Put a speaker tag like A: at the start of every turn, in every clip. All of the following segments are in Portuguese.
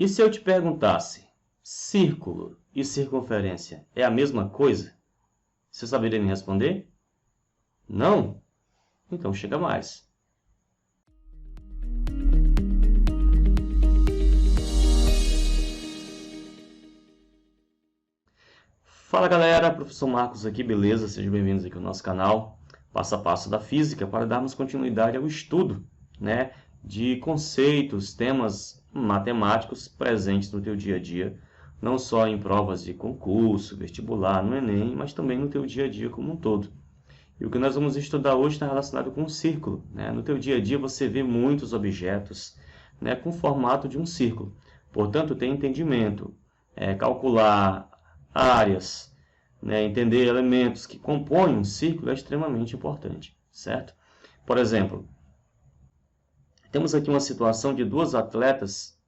A: E se eu te perguntasse, círculo e circunferência é a mesma coisa? Você saberia me responder? Não? Então chega mais. Fala galera, professor Marcos aqui, beleza? Sejam bem-vindos aqui ao nosso canal Passo a Passo da Física para darmos continuidade ao estudo, de conceitos, temas matemáticos presentes no teu dia a dia, não só em provas de concurso, vestibular, no Enem, mas também no teu dia a dia como um todo. E o que nós vamos estudar hoje está relacionado com o círculo. No teu dia a dia você vê muitos objetos com o formato de um círculo. Portanto, tem entendimento, calcular áreas, entender elementos que compõem um círculo é extremamente importante, certo? Por exemplo, temos aqui uma situação de duas atletas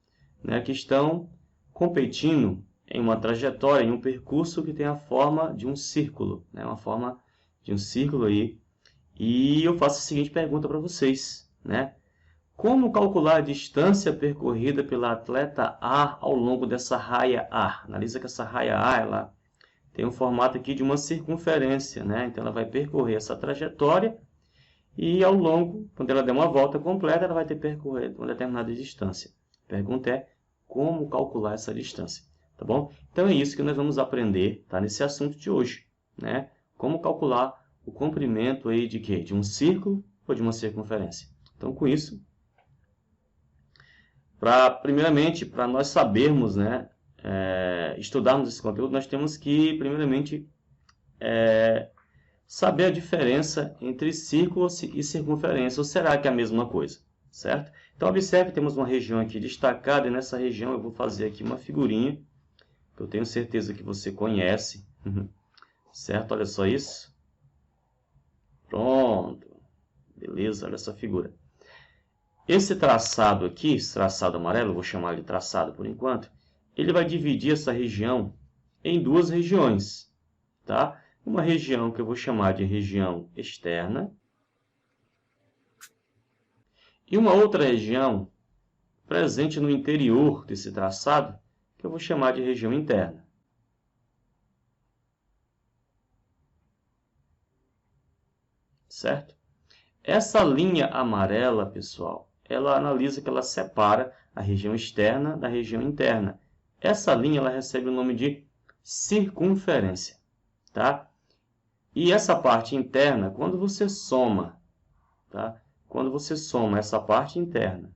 A: que estão competindo em uma trajetória, em um percurso que tem a forma de um círculo, uma forma de um círculo aí. E eu faço a seguinte pergunta para vocês, Como calcular a distância percorrida pela atleta A ao longo dessa raia A? Analisa que essa raia A, ela tem um formato aqui de uma circunferência, Então ela vai percorrer essa trajetória e ao longo, quando ela der uma volta completa, ela vai ter percorrido uma determinada distância. A pergunta é como calcular essa distância, tá bom? Então é isso que nós vamos aprender, nesse assunto de hoje, Como calcular o comprimento aí de quê? De um círculo ou de uma circunferência. Então com isso, primeiramente, para nós sabermos, estudarmos esse conteúdo, nós temos que, primeiramente, saber a diferença entre círculo e circunferência, ou será que é a mesma coisa, certo? Então, observe, temos uma região aqui destacada, e nessa região eu vou fazer aqui uma figurinha, que eu tenho certeza que você conhece, certo? Olha só isso. Pronto. Beleza, olha essa figura. Esse traçado aqui, esse traçado amarelo, eu vou chamar de traçado por enquanto, ele vai dividir essa região em duas regiões, tá? Uma região que eu vou chamar de região externa e uma outra região presente no interior desse traçado que eu vou chamar de região interna. Certo? Essa linha amarela, pessoal, ela analisa que ela separa a região externa da região interna. Essa linha ela recebe o nome de circunferência, tá? E essa parte interna, quando você soma, tá? Quando você soma essa parte interna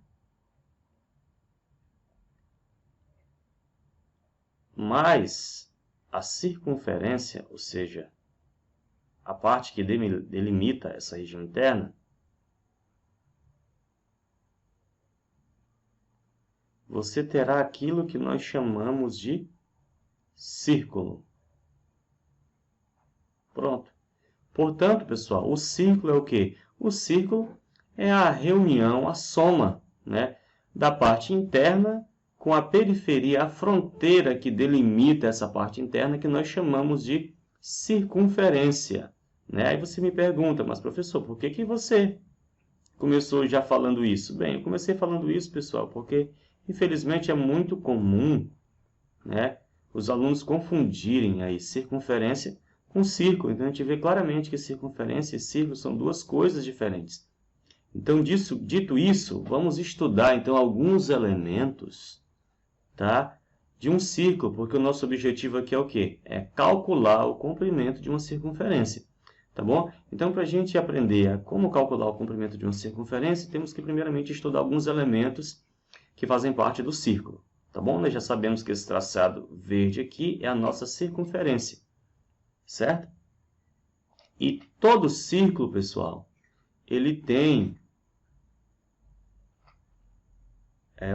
A: mais a circunferência, ou seja, a parte que delimita essa região interna, você terá aquilo que nós chamamos de círculo. Pronto. Portanto, pessoal, o círculo é o quê? O círculo é a reunião, a soma, da parte interna com a periferia, a fronteira que delimita essa parte interna, que nós chamamos de circunferência. Aí você me pergunta, mas professor, por que você começou já falando isso? Bem, eu comecei falando isso, pessoal, porque infelizmente é muito comum, os alunos confundirem aí circunferência com círculo. Então a gente vê claramente que circunferência e círculo são duas coisas diferentes. Então, dito isso, vamos estudar então alguns elementos, de um círculo, porque o nosso objetivo aqui é o quê? É calcular o comprimento de uma circunferência. Tá bom? Então, para a gente aprender a como calcular o comprimento de uma circunferência, temos que primeiramente estudar alguns elementos que fazem parte do círculo. Tá bom? Nós já sabemos que esse traçado verde aqui é a nossa circunferência. Certo? E todo círculo, pessoal, ele tem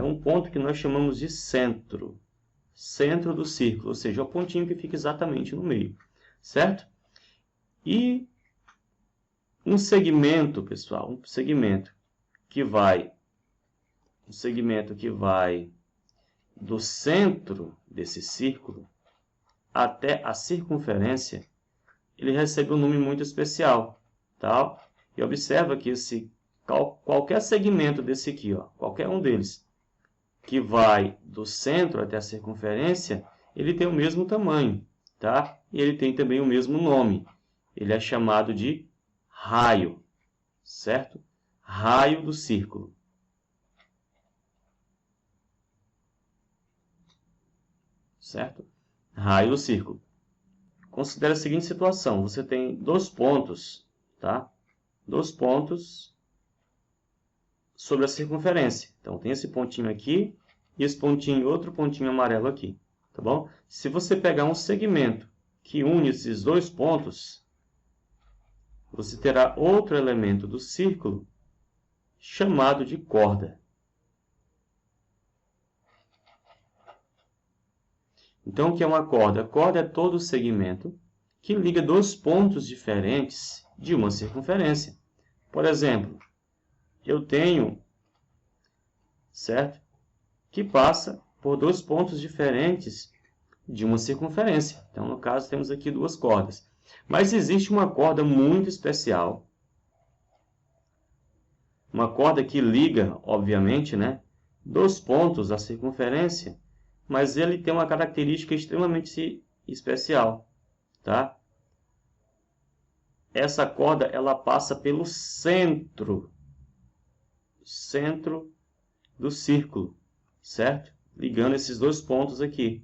A: um ponto que nós chamamos de centro. Centro do círculo, ou seja, o pontinho que fica exatamente no meio. Certo? E um segmento, pessoal, um segmento que vai do centro desse círculo até a circunferência, ele recebe um nome muito especial, tá? E observa que qualquer segmento desse aqui, qualquer um deles, que vai do centro até a circunferência, ele tem o mesmo tamanho, tá? E ele tem também o mesmo nome. Ele é chamado de raio, certo? Raio do círculo. Certo? Raio do círculo. Considere a seguinte situação. Você tem dois pontos, tá? Dois pontos sobre a circunferência. Então, tem esse pontinho aqui e esse pontinho e outro pontinho amarelo aqui, tá bom? Se você pegar um segmento que une esses dois pontos, você terá outro elemento do círculo chamado de corda. Então, o que é uma corda? A corda é todo o segmento que liga dois pontos diferentes de uma circunferência. Por exemplo, eu tenho, certo? Que passa por dois pontos diferentes de uma circunferência. Então, no caso, temos aqui duas cordas. Mas existe uma corda muito especial. Uma corda que liga, obviamente, né, dois pontos da circunferência, mas ele tem uma característica extremamente especial, tá? Essa corda, ela passa pelo centro do círculo, certo? Ligando esses dois pontos aqui,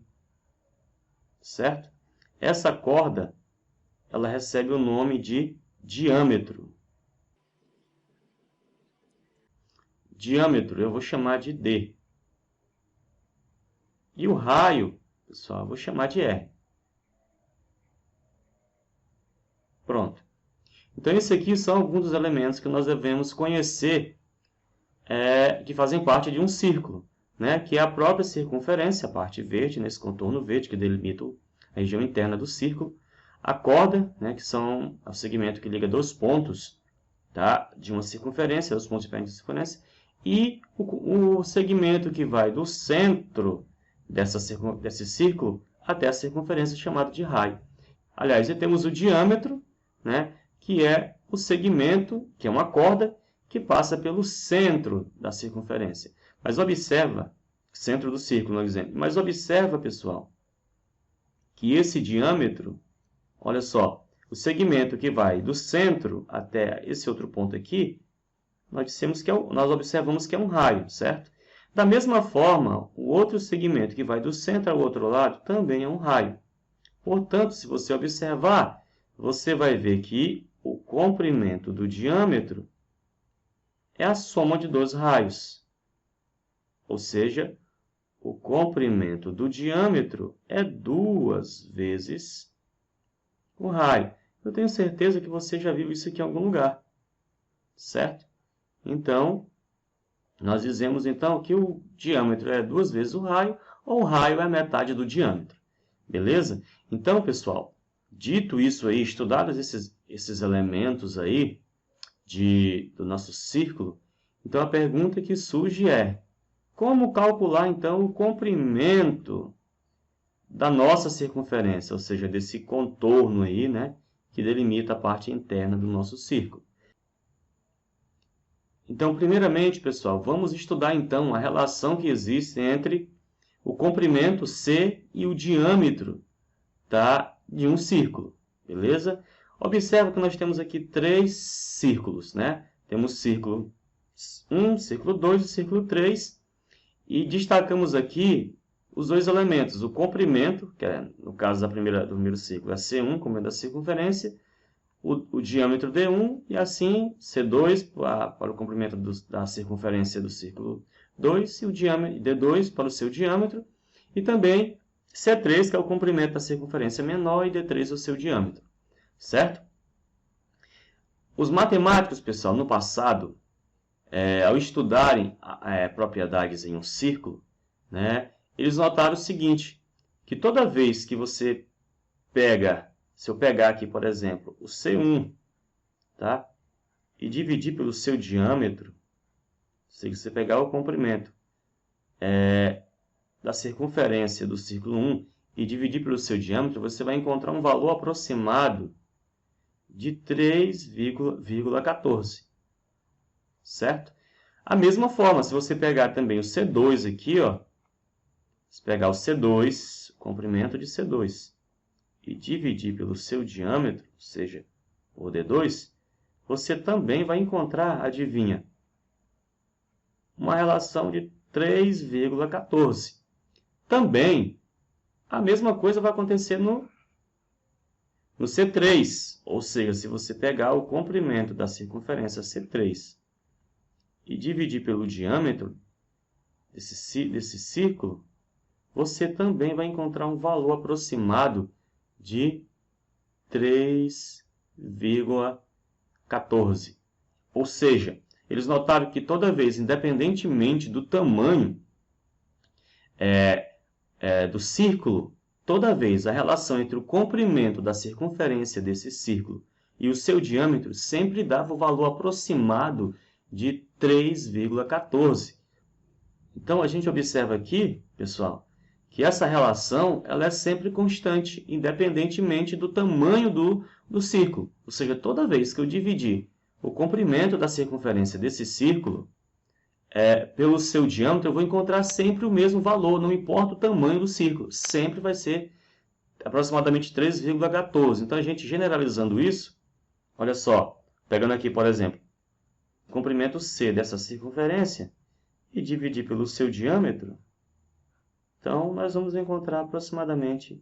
A: certo? Essa corda, ela recebe o nome de diâmetro. Diâmetro eu vou chamar de D. E o raio, pessoal, eu vou chamar de R. Pronto. Então, esses aqui são alguns dos elementos que nós devemos conhecer que fazem parte de um círculo, né? Que é a própria circunferência, a parte verde, nesse contorno verde que delimita a região interna do círculo. A corda, né? Que são o segmento que liga dois pontos, tá? De uma circunferência, os pontos diferentes da circunferência. E o segmento que vai do centro desse círculo até a circunferência, chamado de raio. Aliás, e temos o diâmetro, né, que é o segmento, que é uma corda, que passa pelo centro da circunferência. Mas observa, centro do círculo, no exemplo. Mas observa, pessoal, que esse diâmetro, olha só, o segmento que vai do centro até esse outro ponto aqui, nós observamos que é um raio, certo? Da mesma forma, o outro segmento que vai do centro ao outro lado também é um raio. Portanto, se você observar, você vai ver que o comprimento do diâmetro é a soma de dois raios. Ou seja, o comprimento do diâmetro é 2 vezes o raio. Eu tenho certeza que você já viu isso aqui em algum lugar, certo? Então, nós dizemos então que o diâmetro é 2 vezes o raio, ou o raio é a metade do diâmetro. Beleza? Então, pessoal, dito isso aí, estudados esses elementos aí do nosso círculo, então a pergunta que surge é: como calcular então o comprimento da nossa circunferência, ou seja, desse contorno aí, né, que delimita a parte interna do nosso círculo? Então, primeiramente, pessoal, vamos estudar então a relação que existe entre o comprimento C e o diâmetro, tá, de um círculo, beleza? Observa que nós temos aqui 3 círculos, né? Temos círculo 1, círculo 2 e círculo 3, e destacamos aqui os dois elementos, o comprimento, que é, no caso do primeiro círculo, é C1, comprimento da circunferência, o diâmetro D1, e assim C2 para o comprimento da circunferência do círculo 2, e o diâmetro D2 para o seu diâmetro, e também C3, que é o comprimento da circunferência menor, e D3 o seu diâmetro, certo? Os matemáticos, pessoal, no passado, ao estudarem propriedades em um círculo, né, eles notaram o seguinte, que toda vez que você se eu pegar aqui, por exemplo, o C1, tá, e dividir pelo seu diâmetro, se você pegar o comprimento da circunferência do círculo 1 e dividir pelo seu diâmetro, você vai encontrar um valor aproximado de 3,14, certo? A mesma forma, se você pegar também o C2 aqui, ó, se pegar o C2, o comprimento de C2, e dividir pelo seu diâmetro, ou seja, por D2, você também vai encontrar, adivinha, uma relação de 3,14. Também, a mesma coisa vai acontecer no C3, ou seja, se você pegar o comprimento da circunferência C3 e dividir pelo diâmetro desse círculo, você também vai encontrar um valor aproximado de 3,14. Ou seja, eles notaram que toda vez, independentemente do tamanho do círculo, toda vez a relação entre o comprimento da circunferência desse círculo e o seu diâmetro sempre dava o valor aproximado de 3,14. Então, a gente observa aqui, pessoal, que essa relação ela é sempre constante, independentemente do tamanho do círculo. Ou seja, toda vez que eu dividir o comprimento da circunferência desse círculo pelo seu diâmetro, eu vou encontrar sempre o mesmo valor, não importa o tamanho do círculo. Sempre vai ser aproximadamente 3,14. Então, a gente generalizando isso, olha só, pegando aqui, por exemplo, o comprimento C dessa circunferência e dividir pelo seu diâmetro, então, nós vamos encontrar aproximadamente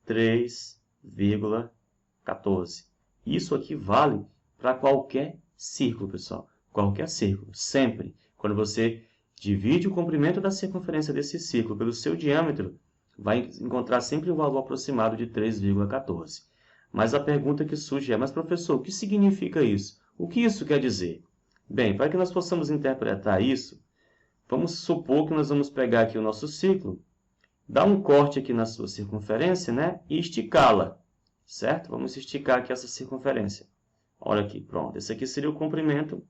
A: 3,14. Isso aqui vale para qualquer círculo, pessoal. Qualquer círculo, sempre. Quando você divide o comprimento da circunferência desse círculo pelo seu diâmetro, vai encontrar sempre um valor aproximado de 3,14. Mas a pergunta que surge é, mas professor, o que significa isso? O que isso quer dizer? Bem, para que nós possamos interpretar isso, vamos supor que nós vamos pegar aqui o nosso círculo, dar um corte aqui na sua circunferência, né? E esticá-la, certo? Vamos esticar aqui essa circunferência. Olha aqui, pronto. Esse aqui seria o comprimento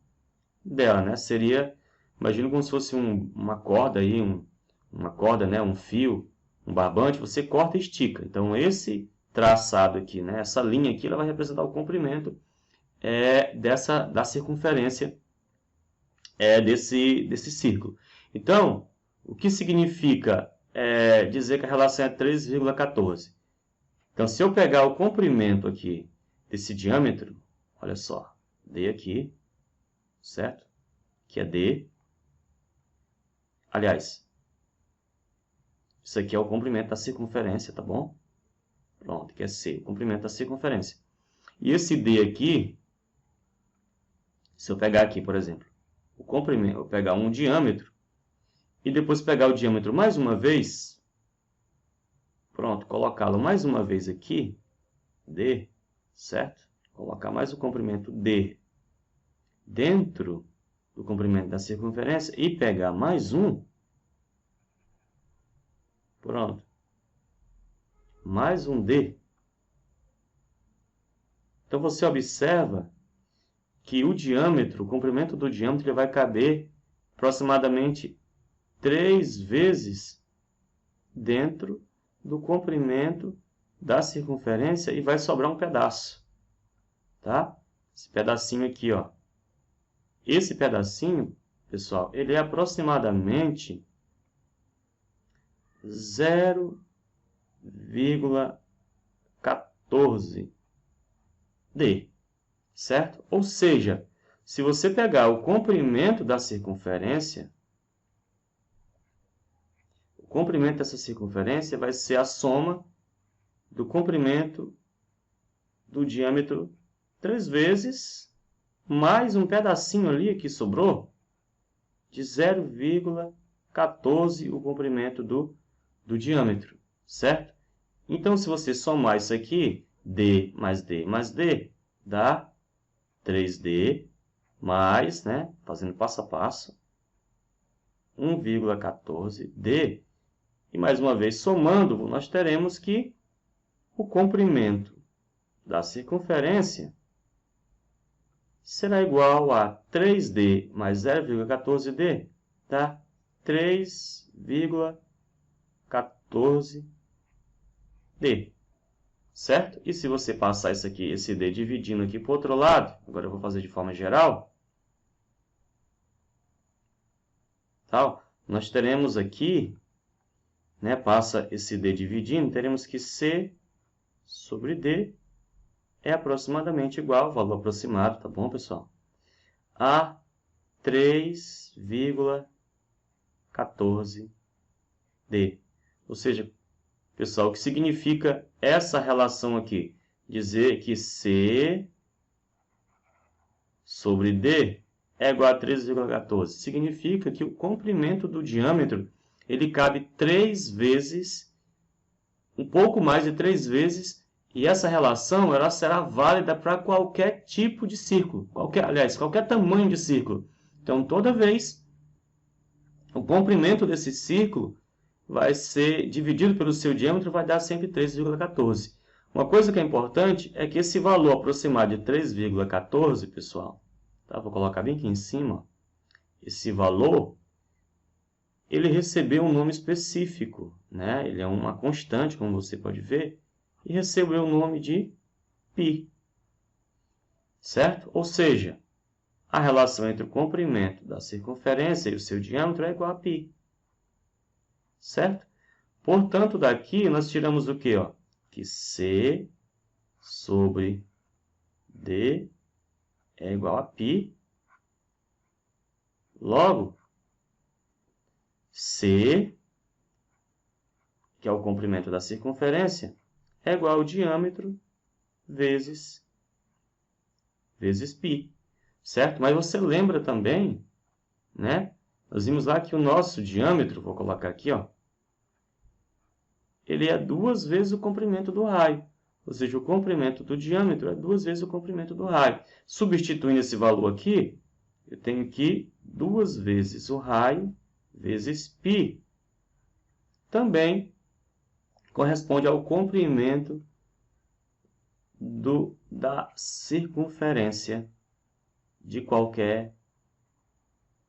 A: dela, né? Seria, imagina como se fosse uma corda aí, uma corda, né? Um fio, um barbante, você corta e estica. Então, esse traçado aqui, né? Essa linha aqui, ela vai representar o comprimento da circunferência desse círculo. Então, o que significa dizer que a relação é 3,14? Então, se eu pegar o comprimento aqui desse diâmetro, olha só, D aqui, certo? Que é D. Aliás, isso aqui é o comprimento da circunferência, tá bom? Pronto, que é C, o comprimento da circunferência. E esse D aqui, se eu pegar aqui, por exemplo, o comprimento, eu pegar um diâmetro, e depois pegar o diâmetro mais uma vez, pronto, colocá-lo mais uma vez aqui, D, certo? Colocar mais o comprimento D dentro do comprimento da circunferência e pegar mais um, pronto, mais um D. Então, você observa que o diâmetro, o comprimento do diâmetro, ele vai caber aproximadamente 3 vezes dentro do comprimento da circunferência e vai sobrar um pedaço, tá? Esse pedacinho aqui, ó. Esse pedacinho, pessoal, ele é aproximadamente 0,14 D, certo? Ou seja, se você pegar o comprimento da circunferência, o comprimento dessa circunferência vai ser a soma do comprimento do diâmetro 3 vezes, mais um pedacinho ali que sobrou, de 0,14 o comprimento do diâmetro, certo? Então, se você somar isso aqui, D mais D mais D, dá 3D mais, né, fazendo passo a passo, 1,14D. E, mais uma vez, somando, nós teremos que o comprimento da circunferência será igual a 3D mais 0,14D, tá? 3,14D, certo? E se você passar isso aqui, esse D dividindo aqui para o outro lado, agora eu vou fazer de forma geral, Tal, nós teremos aqui, né, passa esse D dividindo, teremos que C sobre D é aproximadamente igual, valor aproximado, tá bom, pessoal? A 3,14D. Ou seja, pessoal, o que significa essa relação aqui? Dizer que C sobre D é igual a 13,14. Significa que o comprimento do diâmetro ele cabe 3 vezes, um pouco mais de 3 vezes, e essa relação ela será válida para qualquer tipo de círculo, qualquer tamanho de círculo. Então, toda vez, o comprimento desse círculo vai ser dividido pelo seu diâmetro, vai dar sempre 3,14. Uma coisa que é importante é que esse valor aproximado de 3,14, pessoal, tá? Vou colocar bem aqui em cima, esse valor, ele recebeu um nome específico, né? Ele é uma constante, como você pode ver, e recebeu o nome de π, certo? Ou seja, a relação entre o comprimento da circunferência e o seu diâmetro é igual a π, certo? Portanto, daqui nós tiramos o quê? Ó? Que C sobre D é igual a π. Logo, C, que é o comprimento da circunferência, é igual ao diâmetro vezes π, certo? Mas você lembra também, né? Nós vimos lá que o nosso diâmetro, vou colocar aqui, ó, ele é 2 vezes o comprimento do raio. Ou seja, o comprimento do diâmetro é 2 vezes o comprimento do raio. Substituindo esse valor aqui, eu tenho que 2 vezes o raio vezes π. Também corresponde ao comprimento da circunferência de qualquer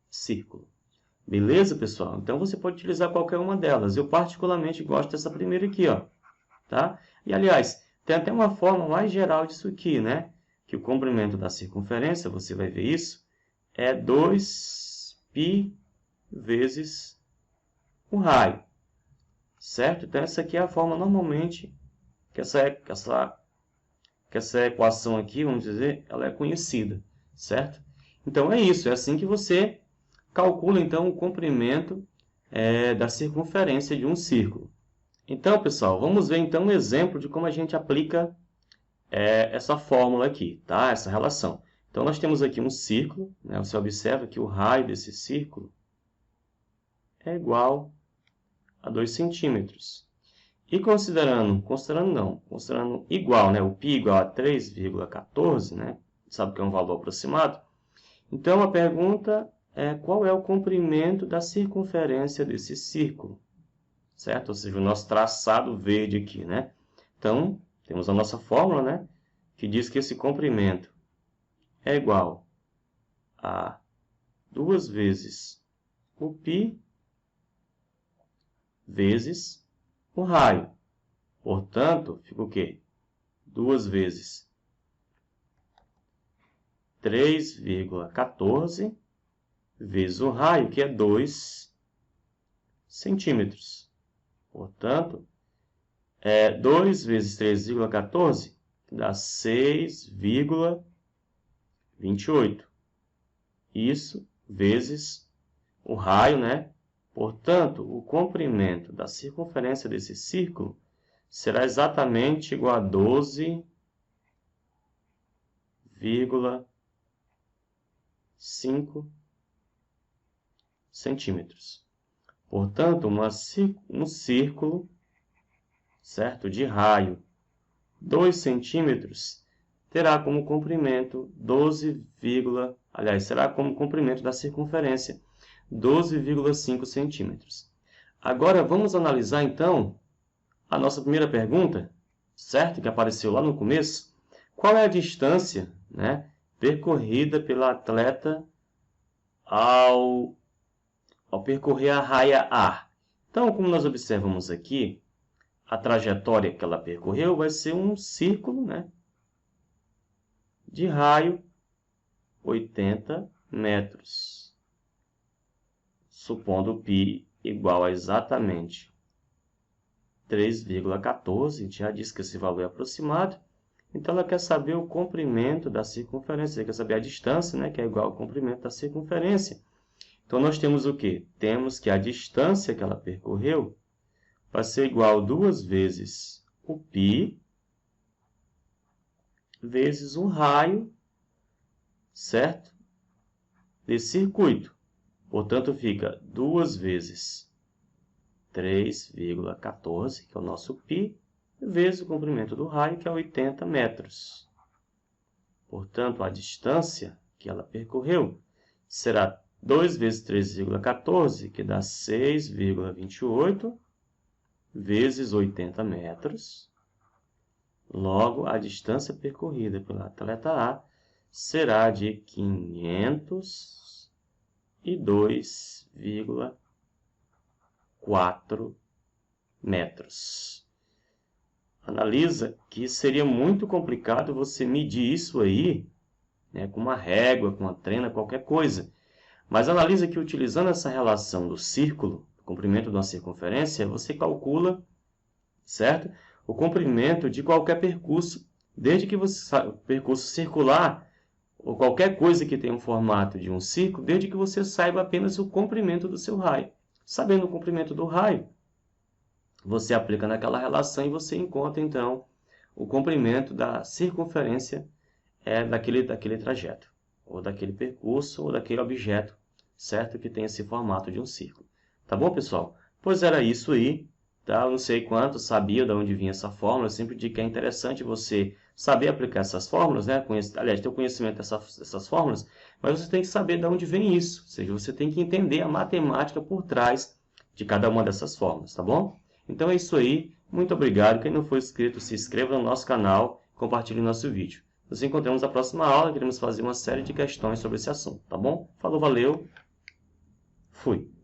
A: círculo. Beleza, pessoal? Então, você pode utilizar qualquer uma delas. Eu, particularmente, gosto dessa primeira aqui, ó. Tá? E, aliás, tem até uma forma mais geral disso aqui, né? Que o comprimento da circunferência, você vai ver isso, é 2π vezes o raio. Certo? Então, essa aqui é a forma, normalmente, que essa equação aqui, vamos dizer, ela é conhecida. Certo? Então, é isso. É assim que você calcula, então, o comprimento da circunferência de um círculo. Então, pessoal, vamos ver então um exemplo de como a gente aplica essa fórmula aqui, tá? Essa relação. Então, nós temos aqui um círculo, né? Você observa que o raio desse círculo é igual a 2 centímetros. E considerando igual, né? O π igual a 3,14, né? Sabe que é um valor aproximado. Então, a pergunta é qual é o comprimento da circunferência desse círculo? Certo? Ou seja, o nosso traçado verde aqui, né? Então, temos a nossa fórmula, né? Que diz que esse comprimento é igual a 2 vezes o π vezes o raio. Portanto, fica o quê? 2 vezes 3,14 vezes o raio, que é 2 centímetros. Portanto, 2 vezes 3,14 dá 6,28. Isso vezes o raio, né? Portanto, o comprimento da circunferência desse círculo será exatamente igual a 12,5 centímetros. Portanto, um círculo, certo, de raio 2 centímetros terá como comprimento será como comprimento da circunferência 12,5 centímetros. Agora, vamos analisar, então, a nossa primeira pergunta, certo? Que apareceu lá no começo. Qual é a distância, né, percorrida pela atleta ao percorrer a raia A? Então, como nós observamos aqui, a trajetória que ela percorreu vai ser um círculo, né, de raio 80 metros. supondo π igual a exatamente 3,14, a gente já disse que esse valor é aproximado, então ela quer saber o comprimento da circunferência, ela quer saber a distância, né, que é igual ao comprimento da circunferência. Então, nós temos o quê? Temos que a distância que ela percorreu vai ser igual a 2 vezes o π vezes o raio, certo? Desse circuito. Portanto, fica 2 vezes 3,14, que é o nosso π, vezes o comprimento do raio, que é 80 metros. Portanto, a distância que ela percorreu será 2 vezes 3,14, que dá 6,28, vezes 80 metros. Logo, a distância percorrida pela atleta A será de 502,4 metros. Analisa que seria muito complicado você medir isso aí, né, com uma régua, com uma trena, qualquer coisa. Mas analisa que utilizando essa relação do círculo, do comprimento de uma circunferência, você calcula, certo? O comprimento de qualquer percurso, desde que você percurso circular, ou qualquer coisa que tenha um formato de um círculo, desde que você saiba apenas o comprimento do seu raio. Sabendo o comprimento do raio, você aplica naquela relação e você encontra, então, o comprimento da circunferência daquele trajeto, ou daquele percurso, ou daquele objeto, certo? Que tem esse formato de um círculo. Tá bom, pessoal? Pois era isso aí. Tá? Eu não sei quanto sabia de onde vinha essa fórmula. Eu sempre digo que é interessante você saber aplicar essas fórmulas, né? Aliás, ter o conhecimento dessas fórmulas, mas você tem que saber de onde vem isso. Ou seja, você tem que entender a matemática por trás de cada uma dessas fórmulas, tá bom? Então é isso aí. Muito obrigado. Quem não for inscrito, se inscreva no nosso canal e compartilhe nosso vídeo. Nos encontramos na próxima aula. Queremos fazer uma série de questões sobre esse assunto, tá bom? Falou, valeu. Fui.